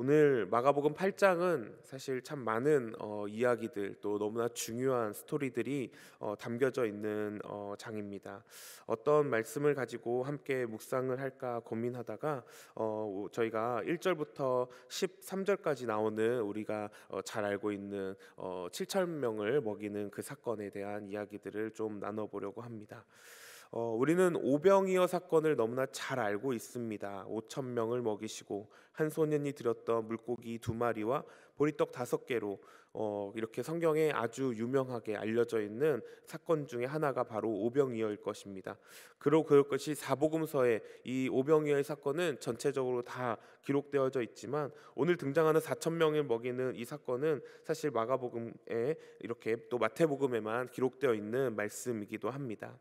오늘 마가복음 8장은 사실 참 많은 이야기들 또 너무나 중요한 스토리들이 담겨져 있는 장입니다. 어떤 말씀을 가지고 함께 묵상을 할까 고민하다가 저희가 1절부터 13절까지 나오는 우리가 잘 알고 있는 7천 명을 먹이는 그 사건에 대한 이야기들을 좀 나눠보려고 합니다. 우리는 오병이어 사건을 너무나 잘 알고 있습니다. 5천 명을 먹이시고 한 소년이 드렸던 물고기 2마리와 보리떡 5개로 이렇게 성경에 아주 유명하게 알려져 있는 사건 중에 하나가 바로 오병이어일 것입니다. 그리고 그것이 사복음서에 이 오병이어의 사건은 전체적으로 다 기록되어져 있지만 오늘 등장하는 4천 명을 먹이는 이 사건은 사실 마가복음에 이렇게 또 마태복음에만 기록되어 있는 말씀이기도 합니다.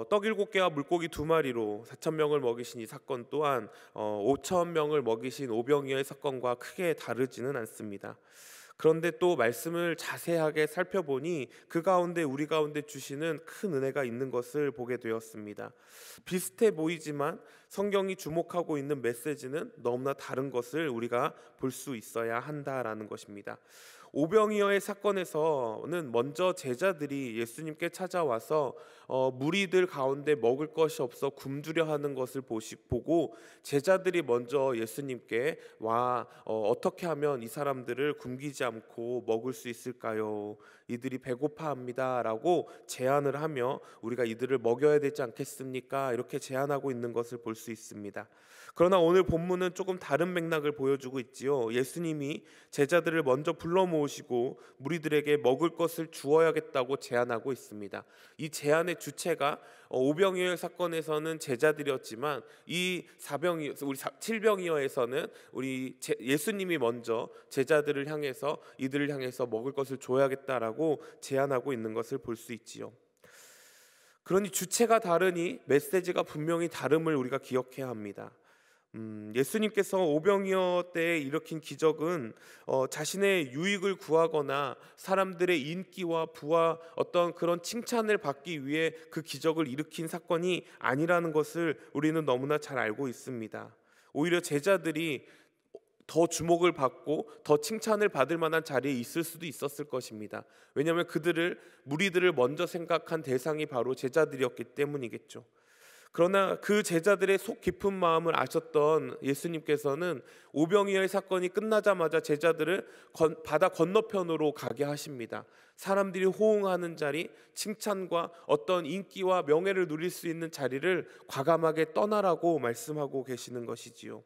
떡 7개와 물고기 2마리로 4천 명을 먹이신 이 사건 또한 5천 명을 먹이신 오병이어의 사건과 크게 다르지는 않습니다. 그런데 또 말씀을 자세하게 살펴보니 그 가운데 우리 가운데 주시는 큰 은혜가 있는 것을 보게 되었습니다. 비슷해 보이지만 성경이 주목하고 있는 메시지는 너무나 다른 것을 우리가 볼 수 있어야 한다라는 것입니다. 오병이어의 사건에서는 먼저 제자들이 예수님께 찾아와서 무리들 가운데 먹을 것이 없어 굶주려 하는 것을 보고 제자들이 먼저 예수님께 어떻게 하면 이 사람들을 굶기지 않고 먹을 수 있을까요? 이들이 배고파합니다 라고 제안을 하며 우리가 이들을 먹여야 되지 않겠습니까? 이렇게 제안하고 있는 것을 볼 수 있습니다. 그러나 오늘 본문은 조금 다른 맥락을 보여주고 있지요. 예수님이 제자들을 먼저 불러 모으시고 무리들에게 먹을 것을 주어야겠다고 제안하고 있습니다. 이 제안의 주체가 오병이어 사건에서는 제자들이었지만 이 우리 7병이어에서는 예수님이 먼저 제자들을 향해서 이들을 향해서 먹을 것을 줘야겠다라고 제안하고 있는 것을 볼 수 있지요. 그러니 주체가 다르니 메시지가 분명히 다름을 우리가 기억해야 합니다. 예수님께서 오병이어 때에 일으킨 기적은 자신의 유익을 구하거나 사람들의 인기와 부와 어떤 그런 칭찬을 받기 위해 그 기적을 일으킨 사건이 아니라는 것을 우리는 너무나 잘 알고 있습니다. 오히려 제자들이 더 주목을 받고 더 칭찬을 받을 만한 자리에 있을 수도 있었을 것입니다. 왜냐하면 무리들을 먼저 생각한 대상이 바로 제자들이었기 때문이겠죠. 그러나 그 제자들의 속 깊은 마음을 아셨던 예수님께서는 오병이어의 사건이 끝나자마자 제자들을 바다 건너편으로 가게 하십니다. 사람들이 호응하는 자리, 칭찬과 어떤 인기와 명예를 누릴 수 있는 자리를 과감하게 떠나라고 말씀하고 계시는 것이지요.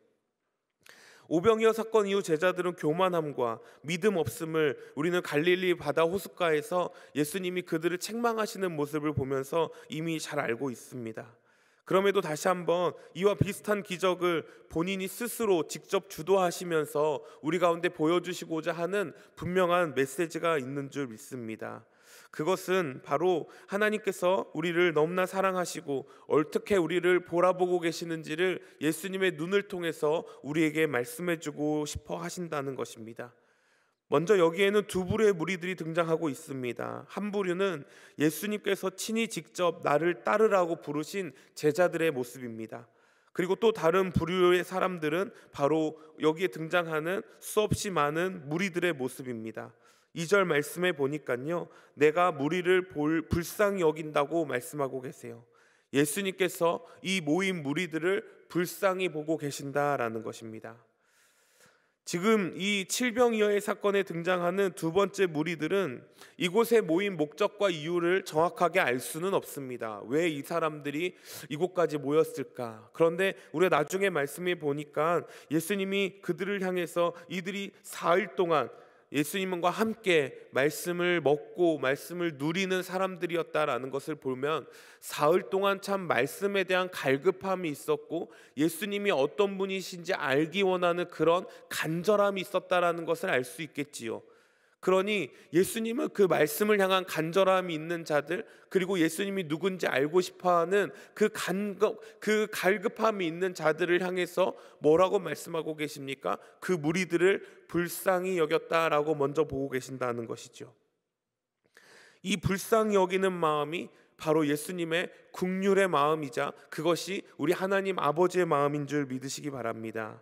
오병이어 사건 이후 제자들은 교만함과 믿음 없음을 우리는 갈릴리 바다 호숫가에서 예수님이 그들을 책망하시는 모습을 보면서 이미 잘 알고 있습니다. 그럼에도 다시 한번 이와 비슷한 기적을 본인이 스스로 직접 주도하시면서 우리 가운데 보여주시고자 하는 분명한 메시지가 있는 줄 믿습니다. 그것은 바로 하나님께서 우리를 너무나 사랑하시고 어떻게 우리를 바라보고 계시는지를 예수님의 눈을 통해서 우리에게 말씀해주고 싶어 하신다는 것입니다. 먼저 여기에는 두 부류의 무리들이 등장하고 있습니다. 한 부류는 예수님께서 친히 직접 나를 따르라고 부르신 제자들의 모습입니다. 그리고 또 다른 부류의 사람들은 바로 여기에 등장하는 수없이 많은 무리들의 모습입니다. 2절 말씀에 보니까요, 내가 무리를 불쌍히 여긴다고 말씀하고 계세요. 예수님께서 이 모인 무리들을 불쌍히 보고 계신다라는 것입니다. 지금 이 칠병이어의 사건에 등장하는 두 번째 무리들은 이곳에 모인 목적과 이유를 정확하게 알 수는 없습니다. 왜 이 사람들이 이곳까지 모였을까? 그런데 우리가 나중에 말씀해 보니까 예수님이 그들을 향해서 이들이 4일 동안 예수님과 함께 말씀을 먹고 말씀을 누리는 사람들이었다라는 것을 보면 사흘 동안 참 말씀에 대한 갈급함이 있었고 예수님이 어떤 분이신지 알기 원하는 그런 간절함이 있었다라는 것을 알 수 있겠지요. 그러니 예수님은 그 말씀을 향한 간절함이 있는 자들, 그리고 예수님이 누군지 알고 싶어하는 그 갈급함이 있는 자들을 향해서 뭐라고 말씀하고 계십니까? 그 무리들을 불쌍히 여겼다라고 먼저 보고 계신다는 것이죠. 이 불쌍히 여기는 마음이 바로 예수님의 긍휼의 마음이자 그것이 우리 하나님 아버지의 마음인 줄 믿으시기 바랍니다.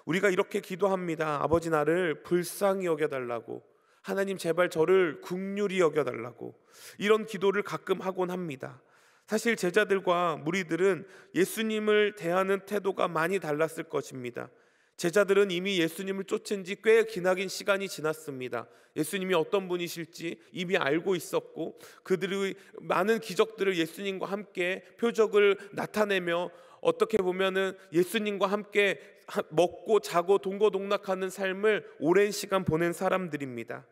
우리가 이렇게 기도합니다. 아버지, 나를 불쌍히 여겨달라고. 하나님, 제발 저를 긍휼히 여겨달라고. 이런 기도를 가끔 하곤 합니다. 사실 제자들과 무리들은 예수님을 대하는 태도가 많이 달랐을 것입니다. 제자들은 이미 예수님을 쫓은 지 꽤 기나긴 시간이 지났습니다. 예수님이 어떤 분이실지 이미 알고 있었고, 그들의 많은 기적들을 예수님과 함께 표적을 나타내며 어떻게 보면은 예수님과 함께 먹고 자고 동거동락하는 삶을 오랜 시간 보낸 사람들입니다.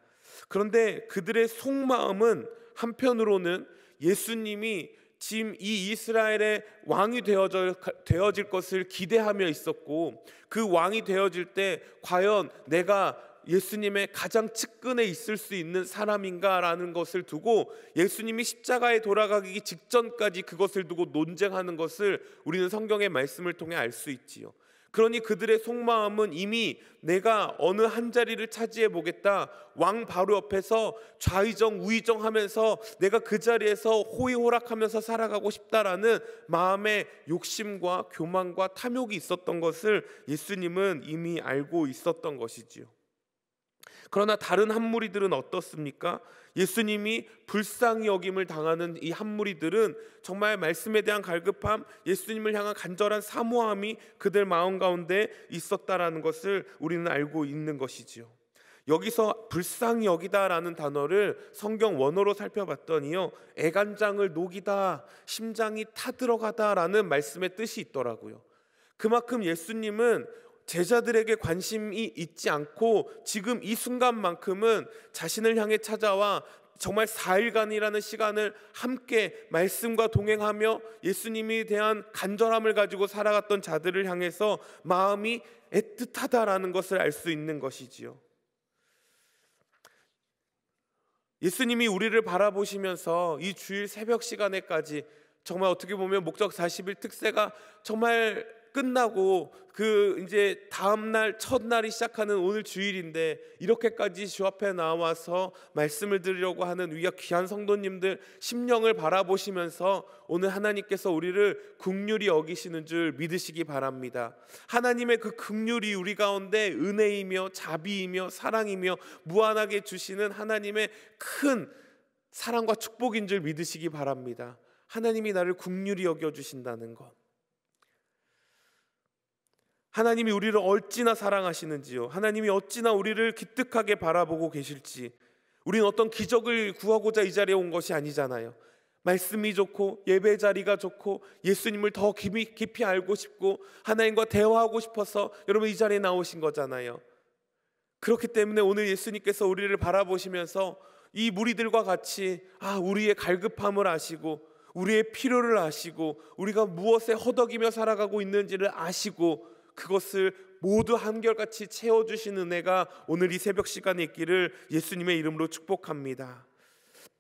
그런데 그들의 속마음은 한편으로는 예수님이 지금 이 이스라엘의 왕이 되어질 것을 기대하며 있었고, 그 왕이 되어질 때 과연 내가 예수님의 가장 측근에 있을 수 있는 사람인가라는 것을 두고 예수님이 십자가에 돌아가기 직전까지 그것을 두고 논쟁하는 것을 우리는 성경의 말씀을 통해 알 수 있지요. 그러니 그들의 속마음은 이미 내가 어느 한 자리를 차지해 보겠다, 왕 바로 옆에서 좌의정 우의정 하면서 내가 그 자리에서 호의호락하면서 살아가고 싶다라는 마음의 욕심과 교만과 탐욕이 있었던 것을 예수님은 이미 알고 있었던 것이지요. 그러나 다른 한 무리들은 어떻습니까? 예수님이 불쌍히 여김을 당하는 이 한 무리들은 정말 말씀에 대한 갈급함, 예수님을 향한 간절한 사모함이 그들 마음 가운데 있었다라는 것을 우리는 알고 있는 것이지요. 여기서 불쌍히 여기다라는 단어를 성경 원어로 살펴봤더니요, 애간장을 녹이다, 심장이 타들어가다라는 말씀의 뜻이 있더라고요. 그만큼 예수님은 제자들에게 관심이 있지 않고 지금 이 순간만큼은 자신을 향해 찾아와 정말 4일간이라는 시간을 함께 말씀과 동행하며 예수님에 대한 간절함을 가지고 살아갔던 자들을 향해서 마음이 애틋하다라는 것을 알 수 있는 것이지요. 예수님이 우리를 바라보시면서 이 주일 새벽 시간에까지 정말 어떻게 보면 목적 40일 특세가 정말 끝나고 그 이제 다음날 첫날이 시작하는 오늘 주일인데 이렇게까지 주 앞에 나와서 말씀을 드리려고 하는 우리가 귀한 성도님들 심령을 바라보시면서 오늘 하나님께서 우리를 긍휼히 여기시는 줄 믿으시기 바랍니다. 하나님의 그 긍휼이 우리 가운데 은혜이며 자비이며 사랑이며 무한하게 주시는 하나님의 큰 사랑과 축복인 줄 믿으시기 바랍니다. 하나님이 나를 긍휼히 여겨주신다는 것, 하나님이 우리를 어찌나 사랑하시는지요, 하나님이 어찌나 우리를 기특하게 바라보고 계실지. 우리는 어떤 기적을 구하고자 이 자리에 온 것이 아니잖아요. 말씀이 좋고 예배 자리가 좋고 예수님을 더 깊이 알고 싶고 하나님과 대화하고 싶어서 여러분 이 자리에 나오신 거잖아요. 그렇기 때문에 오늘 예수님께서 우리를 바라보시면서 이 무리들과 같이 우리의 갈급함을 아시고 우리의 필요를 아시고 우리가 무엇에 허덕이며 살아가고 있는지를 아시고 그것을 모두 한결같이 채워주신 은혜가 오늘 이 새벽 시간에 있기를 예수님의 이름으로 축복합니다.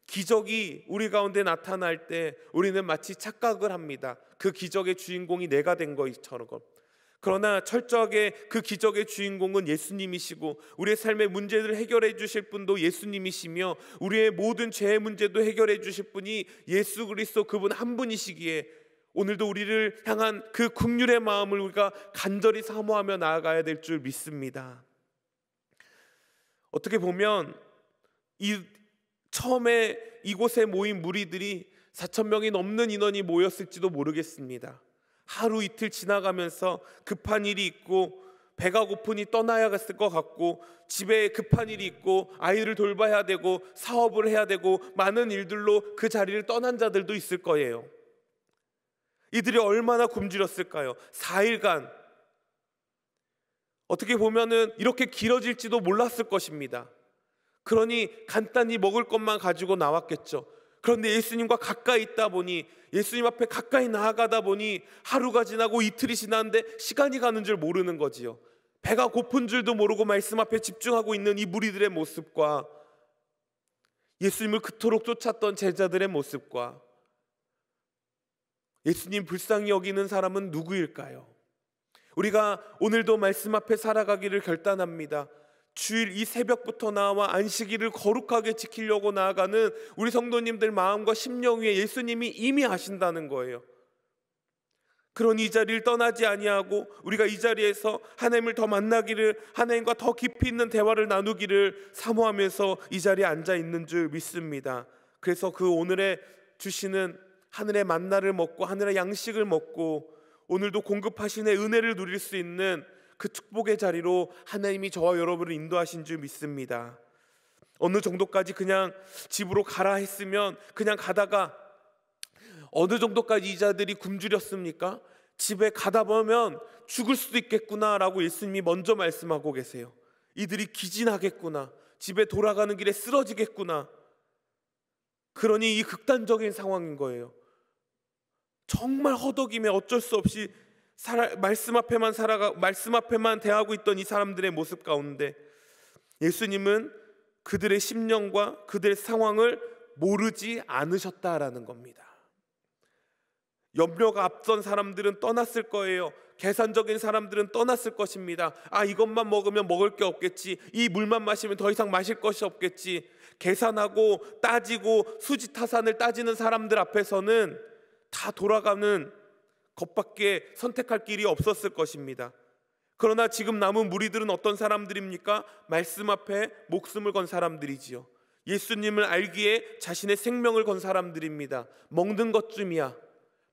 기적이 우리 가운데 나타날 때 우리는 마치 착각을 합니다. 그 기적의 주인공이 내가 된 것처럼. 그러나 철저하게 그 기적의 주인공은 예수님이시고 우리의 삶의 문제를 해결해 주실 분도 예수님이시며 우리의 모든 죄의 문제도 해결해 주실 분이 예수 그리스도 그분 한 분이시기에 오늘도 우리를 향한 그 긍휼의 마음을 우리가 간절히 사모하며 나아가야 될 줄 믿습니다. 어떻게 보면 처음에 이곳에 모인 무리들이 4,000명이 넘는 인원이 모였을지도 모르겠습니다. 하루 이틀 지나가면서 급한 일이 있고 배가 고프니 떠나야 했을 것 같고 집에 급한 일이 있고 아이를 돌봐야 되고 사업을 해야 되고 많은 일들로 그 자리를 떠난 자들도 있을 거예요. 이들이 얼마나 굶주렸을까요? 4일간 어떻게 보면은 이렇게 길어질지도 몰랐을 것입니다. 그러니 간단히 먹을 것만 가지고 나왔겠죠. 그런데 예수님과 가까이 있다 보니 예수님 앞에 가까이 나아가다 보니 하루가 지나고 이틀이 지났는데 시간이 가는 줄 모르는 거지요. 배가 고픈 줄도 모르고 말씀 앞에 집중하고 있는 이 무리들의 모습과 예수님을 그토록 쫓았던 제자들의 모습과 예수님 불쌍히 여기는 사람은 누구일까요? 우리가 오늘도 말씀 앞에 살아가기를 결단합니다. 주일 이 새벽부터 나와 안식일을 거룩하게 지키려고 나아가는 우리 성도님들 마음과 심령 위에 예수님이 이미 하신다는 거예요. 그런 이 자리를 떠나지 아니하고 우리가 이 자리에서 하나님을 더 만나기를, 하나님과 더 깊이 있는 대화를 나누기를 사모하면서 이 자리에 앉아 있는 줄 믿습니다. 그래서 그 오늘의 주시는 하늘의 만나를 먹고 하늘의 양식을 먹고 오늘도 공급하시는 은혜를 누릴 수 있는 그 축복의 자리로 하나님이 저와 여러분을 인도하신 줄 믿습니다. 어느 정도까지 그냥 집으로 가라 했으면 그냥 가다가 어느 정도까지 이 자들이 굶주렸습니까? 집에 가다 보면 죽을 수도 있겠구나라고 예수님이 먼저 말씀하고 계세요. 이들이 기진하겠구나, 집에 돌아가는 길에 쓰러지겠구나. 그러니 이 극단적인 상황인 거예요. 정말 허덕이며 어쩔 수 없이 말씀 앞에만 대하고 있던 이 사람들의 모습 가운데 예수님은 그들의 심령과 그들의 상황을 모르지 않으셨다라는 겁니다. 염려가 앞선 사람들은 떠났을 거예요. 계산적인 사람들은 떠났을 것입니다. 이것만 먹으면 먹을 게 없겠지, 이 물만 마시면 더 이상 마실 것이 없겠지, 계산하고 따지고 수지타산을 따지는 사람들 앞에서는 다 돌아가는 것밖에 선택할 길이 없었을 것입니다. 그러나 지금 남은 무리들은 어떤 사람들입니까? 말씀 앞에 목숨을 건 사람들이지요. 예수님을 알기에 자신의 생명을 건 사람들입니다. 먹는 것쯤이야,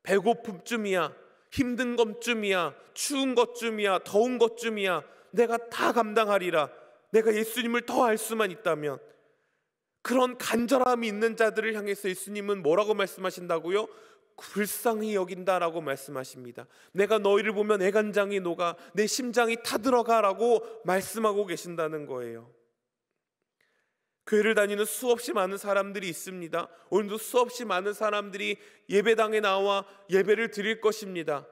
배고픔쯤이야, 힘든 것쯤이야, 추운 것쯤이야, 더운 것쯤이야, 내가 다 감당하리라. 내가 예수님을 더 알 수만 있다면. 그런 간절함이 있는 자들을 향해서 예수님은 뭐라고 말씀하신다고요? 불쌍히 여긴다라고 말씀하십니다. 내가 너희를 보면 애간장이 녹아 내 심장이 타들어가라고 말씀하고 계신다는 거예요. 교회를 다니는 수없이 많은 사람들이 있습니다. 오늘도 수없이 많은 사람들이 예배당에 나와 예배를 드릴 것입니다.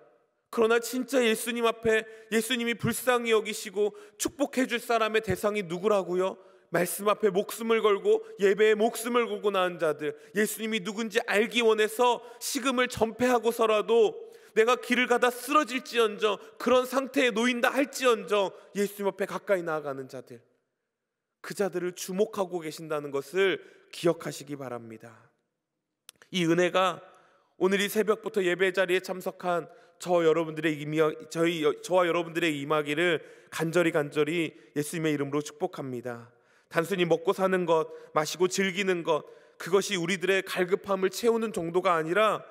그러나 진짜 예수님 앞에 예수님이 불쌍히 여기시고 축복해 줄 사람의 대상이 누구라고요? 말씀 앞에 목숨을 걸고 예배에 목숨을 걸고 나은 자들, 예수님이 누군지 알기 원해서 식음을 전폐하고서라도 내가 길을 가다 쓰러질지언정 그런 상태에 놓인다 할지언정 예수님 앞에 가까이 나아가는 자들, 그 자들을 주목하고 계신다는 것을 기억하시기 바랍니다. 이 은혜가 오늘 이 새벽부터 예배 자리에 참석한 저와 여러분들의 임하기를 간절히 예수님의 이름으로 축복합니다. 단순히 먹고 사는 것, 마시고 즐기는 것, 그것이 우리들의 갈급함을 채우는 정도가 아니라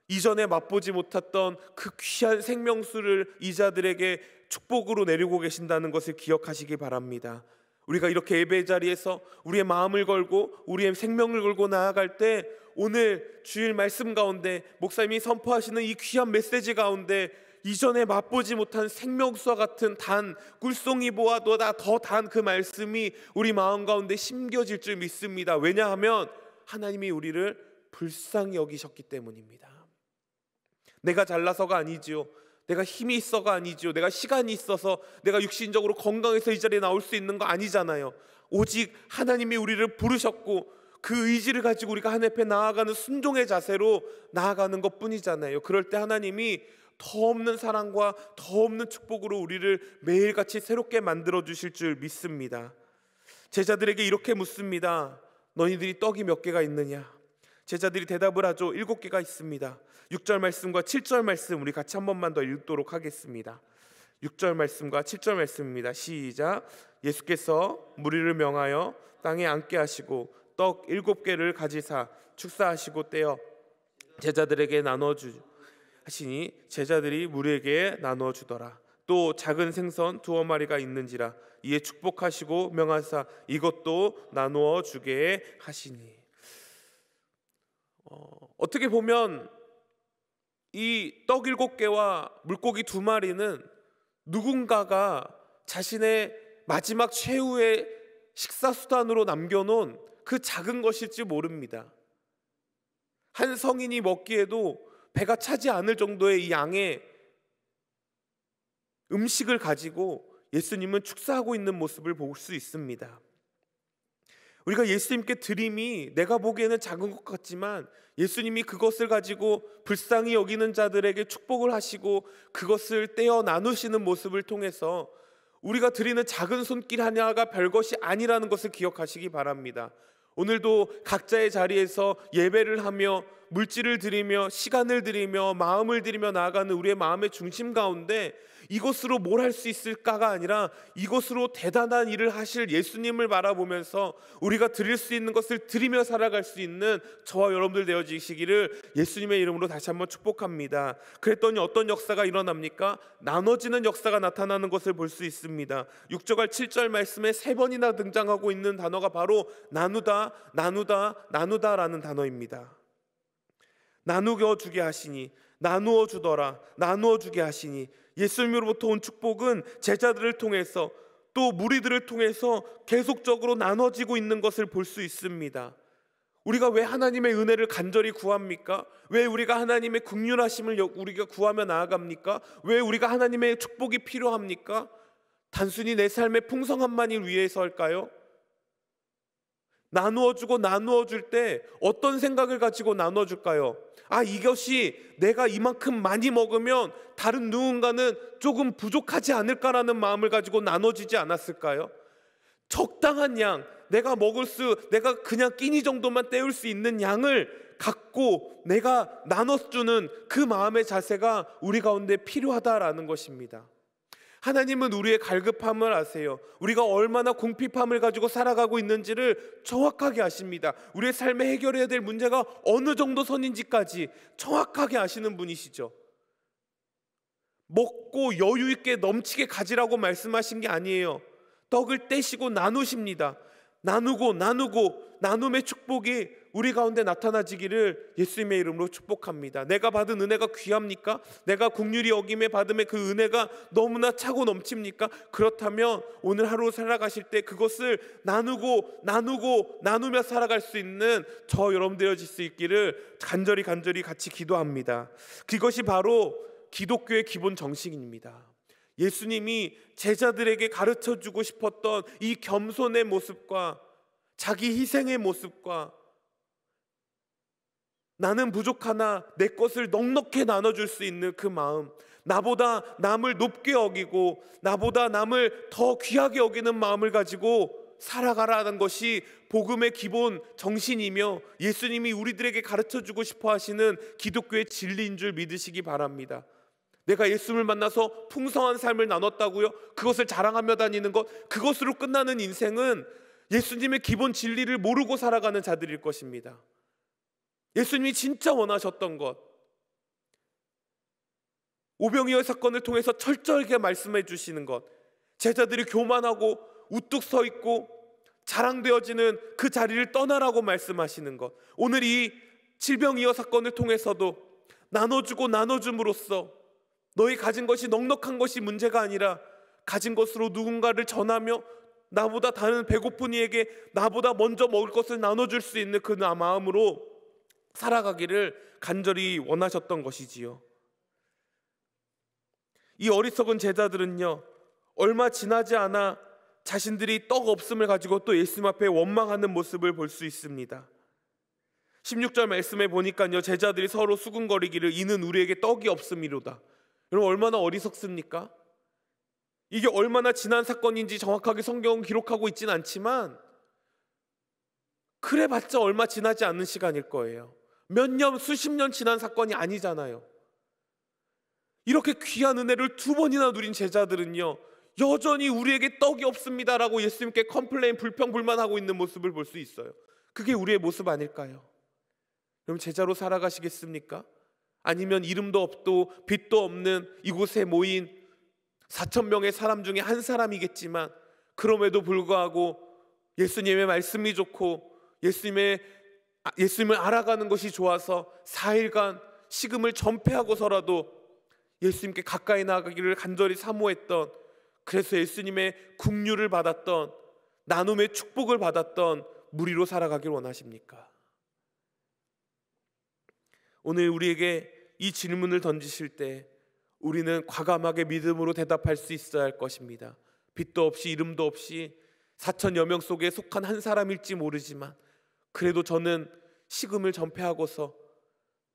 이전에 맛보지 못했던 그 귀한 생명수를 이자들에게 축복으로 내리고 계신다는 것을 기억하시기 바랍니다. 우리가 이렇게 예배 자리에서 우리의 마음을 걸고 우리의 생명을 걸고 나아갈 때 오늘 주일 말씀 가운데 목사님이 선포하시는 이 귀한 메시지 가운데 이전에 맛보지 못한 생명수와 같은 단 꿀송이보다 더 단 그 말씀이 우리 마음 가운데 심겨질 줄 믿습니다. 왜냐하면 하나님이 우리를 불쌍히 여기셨기 때문입니다. 내가 잘나서가 아니지요, 내가 힘이 있어가 아니지요, 내가 시간이 있어서 내가 육신적으로 건강해서 이 자리에 나올 수 있는 거 아니잖아요. 오직 하나님이 우리를 부르셨고 그 의지를 가지고 우리가 하나님 앞에 나아가는 순종의 자세로 나아가는 것뿐이잖아요. 그럴 때 하나님이 더 없는 사랑과 더 없는 축복으로 우리를 매일같이 새롭게 만들어 주실 줄 믿습니다. 제자들에게 이렇게 묻습니다. 너희들이 떡이 몇 개가 있느냐? 제자들이 대답을 하죠. 7개가 있습니다. 6절 말씀과 7절 말씀 우리 같이 한 번만 더 읽도록 하겠습니다. 6절 말씀과 7절 말씀입니다. 시작. 예수께서 무리를 명하여 땅에 앉게 하시고 떡 7개를 가지사 축사하시고 떼어 제자들에게 나눠주 하시니 제자들이 무리에게 나눠 주더라. 또 작은 생선 2마리가 있는지라 이에 축복하시고 명하사 이것도 나누어 주게 하시니. 어떻게 보면 이 떡 7개와 물고기 2마리는 누군가가 자신의 마지막 최후의 식사 수단으로 남겨놓은 그 작은 것일지 모릅니다. 한 성인이 먹기에도 배가 차지 않을 정도의 이 양의 음식을 가지고 예수님은 축사하고 있는 모습을 볼 수 있습니다. 우리가 예수님께 드림이 내가 보기에는 작은 것 같지만 예수님이 그것을 가지고 불쌍히 여기는 자들에게 축복을 하시고 그것을 떼어 나누시는 모습을 통해서 우리가 드리는 작은 손길 하나가 별것이 아니라는 것을 기억하시기 바랍니다. 오늘도 각자의 자리에서 예배를 하며 물질을 드리며 시간을 드리며 마음을 드리며 나아가는 우리의 마음의 중심 가운데 이것으로 뭘 할 수 있을까가 아니라 이것으로 대단한 일을 하실 예수님을 바라보면서 우리가 드릴 수 있는 것을 드리며 살아갈 수 있는 저와 여러분들 되어지시기를 예수님의 이름으로 다시 한번 축복합니다. 그랬더니 어떤 역사가 일어납니까? 나눠지는 역사가 나타나는 것을 볼 수 있습니다. 6절과 7절 말씀에 3번이나 등장하고 있는 단어가 바로 나누다, 나누다, 나누다라는 단어입니다. 나누어 주게 하시니, 나누어 주더라, 나누어 주게 하시니. 예수님으로부터 온 축복은 제자들을 통해서 또 무리들을 통해서 계속적으로 나눠지고 있는 것을 볼 수 있습니다. 우리가 왜 하나님의 은혜를 간절히 구합니까? 왜 우리가 하나님의 긍휼하심을 우리가 구하며 나아갑니까? 왜 우리가 하나님의 축복이 필요합니까? 단순히 내 삶의 풍성함만을 위해서일까요? 나누어 주고 나누어 줄 때 어떤 생각을 가지고 나눠 줄까요? 이것이 내가 이만큼 많이 먹으면 다른 누군가는 조금 부족하지 않을까라는 마음을 가지고 나눠지지 않았을까요? 적당한 양, 내가 그냥 끼니 정도만 때울 수 있는 양을 갖고 내가 나눠주는 그 마음의 자세가 우리 가운데 필요하다라는 것입니다. 하나님은 우리의 갈급함을 아세요. 우리가 얼마나 궁핍함을 가지고 살아가고 있는지를 정확하게 아십니다. 우리의 삶에 해결해야 될 문제가 어느 정도 선인지까지 정확하게 아시는 분이시죠. 먹고 여유 있게 넘치게 가지라고 말씀하신 게 아니에요. 떡을 떼시고 나누십니다. 나누고 나눔의 축복이 우리 가운데 나타나지기를 예수님의 이름으로 축복합니다. 내가 받은 은혜가 귀합니까? 내가 긍휼히 여김에 받음의 그 은혜가 너무나 차고 넘칩니까? 그렇다면 오늘 하루 살아가실 때 그것을 나누며 살아갈 수 있는 저 여러분 되어질 수 있기를 간절히 같이 기도합니다. 그것이 바로 기독교의 기본 정신입니다. 예수님이 제자들에게 가르쳐주고 싶었던 이 겸손의 모습과 자기 희생의 모습과 나는 부족하나 내 것을 넉넉히 나눠줄 수 있는 그 마음, 나보다 남을 높게 여기고 나보다 남을 더 귀하게 여기는 마음을 가지고 살아가라는 것이 복음의 기본 정신이며 예수님이 우리들에게 가르쳐주고 싶어 하시는 기독교의 진리인 줄 믿으시기 바랍니다. 내가 예수님을 만나서 풍성한 삶을 나눴다고요? 그것을 자랑하며 다니는 것, 그것으로 끝나는 인생은 예수님의 기본 진리를 모르고 살아가는 자들일 것입니다. 예수님이 진짜 원하셨던 것, 오병이어 사건을 통해서 철저하게 말씀해 주시는 것, 제자들이 교만하고 우뚝 서 있고 자랑되어지는 그 자리를 떠나라고 말씀하시는 것, 오늘 이 질병이어 사건을 통해서도 나눠주고 나눠줌으로써 너희 가진 것이 넉넉한 것이 문제가 아니라 가진 것으로 누군가를 전하며 나보다 다른 배고픈 이에게 나보다 먼저 먹을 것을 나눠줄 수 있는 그 마음으로 살아가기를 간절히 원하셨던 것이지요. 이 어리석은 제자들은요, 얼마 지나지 않아 자신들이 떡 없음을 가지고 또 예수님 앞에 원망하는 모습을 볼 수 있습니다. 16절 말씀에 보니까요, 제자들이 서로 수군거리기를 이는 우리에게 떡이 없음이로다. 여러분, 얼마나 어리석습니까? 이게 얼마나 지난 사건인지 정확하게 성경은 기록하고 있지는 않지만 그래봤자 얼마 지나지 않는 시간일 거예요. 몇 년, 수십 년 지난 사건이 아니잖아요. 이렇게 귀한 은혜를 2번이나 누린 제자들은요, 여전히 우리에게 떡이 없습니다라고 예수님께 컴플레인, 불평불만하고 있는 모습을 볼 수 있어요. 그게 우리의 모습 아닐까요? 그럼 제자로 살아가시겠습니까? 아니면 이름도 없고 빛도 없는 이곳에 모인 4,000명의 사람 중에 한 사람이겠지만 그럼에도 불구하고 예수님의 말씀이 좋고 예수님을 알아가는 것이 좋아서 4일간 식음을 전폐하고서라도 예수님께 가까이 나가기를 간절히 사모했던, 그래서 예수님의 긍휼을 받았던, 나눔의 축복을 받았던 무리로 살아가길 원하십니까? 오늘 우리에게 이 질문을 던지실 때 우리는 과감하게 믿음으로 대답할 수 있어야 할 것입니다. 빛도 없이 이름도 없이 4,000여 명 속에 속한 한 사람일지 모르지만 그래도 저는 식음을 전폐하고서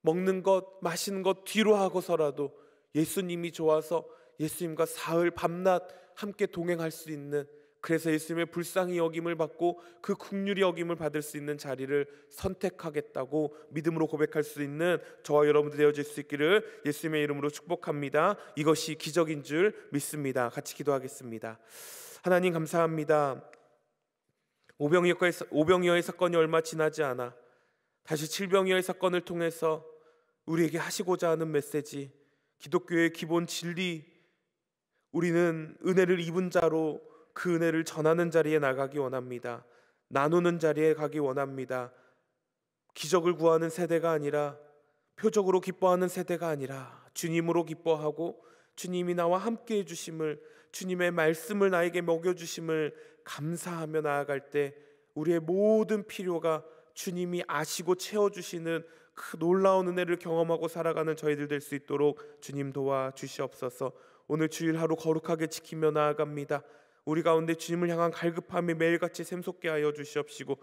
먹는 것, 마시는 것 뒤로 하고서라도 예수님이 좋아서 예수님과 사흘 밤낮 함께 동행할 수 있는 그래서 예수님의 불쌍히 여김을 받고 그 긍휼히 여김을 받을 수 있는 자리를 선택하겠다고 믿음으로 고백할 수 있는 저와 여러분들 되어질 수 있기를 예수님의 이름으로 축복합니다. 이것이 기적인 줄 믿습니다. 같이 기도하겠습니다. 하나님 감사합니다. 오병이어의 사건이 얼마 지나지 않아 다시 칠병이어의 사건을 통해서 우리에게 하시고자 하는 메시지, 기독교의 기본 진리, 우리는 은혜를 입은 자로 그 은혜를 전하는 자리에 나가기 원합니다. 나누는 자리에 가기 원합니다. 기적을 구하는 세대가 아니라, 표적으로 기뻐하는 세대가 아니라 주님으로 기뻐하고 주님이 나와 함께 해주심을, 주님의 말씀을 나에게 먹여주심을 감사하며 나아갈 때 우리의 모든 필요가 주님이 아시고 채워주시는 그 놀라운 은혜를 경험하고 살아가는 저희들 될 수 있도록 주님 도와주시옵소서. 오늘 주일 하루 거룩하게 지키며 나아갑니다. 우리 가운데 주님을 향한 갈급함이 매일같이 샘솟게 하여 주시옵시고,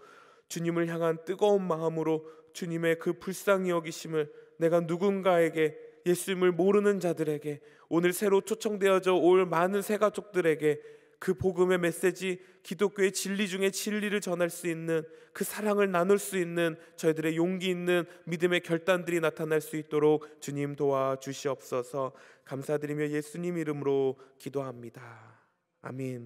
주님을 향한 뜨거운 마음으로 주님의 그 불쌍히 여기심을 내가 누군가에게, 예수님을 모르는 자들에게, 오늘 새로 초청되어져 올 많은 새 가족들에게 그 복음의 메시지, 기독교의 진리 중에 진리를 전할 수 있는, 그 사랑을 나눌 수 있는 저희들의 용기 있는 믿음의 결단들이 나타날 수 있도록 주님 도와주시옵소서. 감사드리며 예수님 이름으로 기도합니다. 아멘.